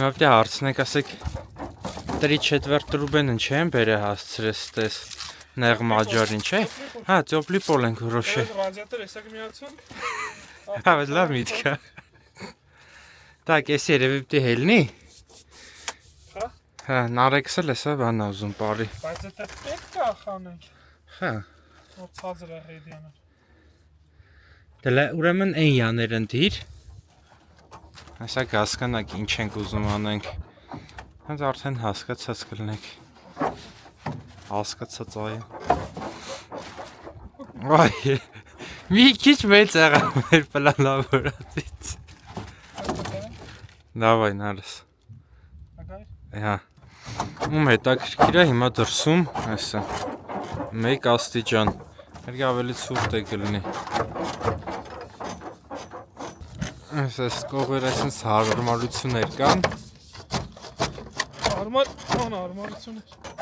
Մավտի հարցնեք, ասեք 3/4 Ռուբենն չեմ բերը հասցրես տես նեղ մաջարին, չէ։ Հա, ծոպլի պոլ ենք որոշե։ Ռադիատոր էսակ միացուն։ Հա, լավ միտք է։ Так, էս երևի պիտի հելնի։ Հա։ Հա, նարեքսել էսա բանա ուզում բարի։ Բայց դա պետք է խանենք։ Հա։ Որ ցածր է հեդյանը։ Դե ուրեմն այն յաներ ընդիր։ Այսա հասկանաք ինչ ենք ուզում անենք։ Հենց արդեն հասկացած կլնեք։ Հասկացած այ։ Այ։ Մի քիչ մեծ եղա մեր պլանավորածից։ Դավայ նարս։ Ագայ։ Հա։ Ում հետաքրքիր է հիմա դրսում, այսա 1 աստիճան։ Երբ ավելի ցուրտ է կլինի։ Այս կողերը այսպես հարմարություններ կան։ Հարմարություն է։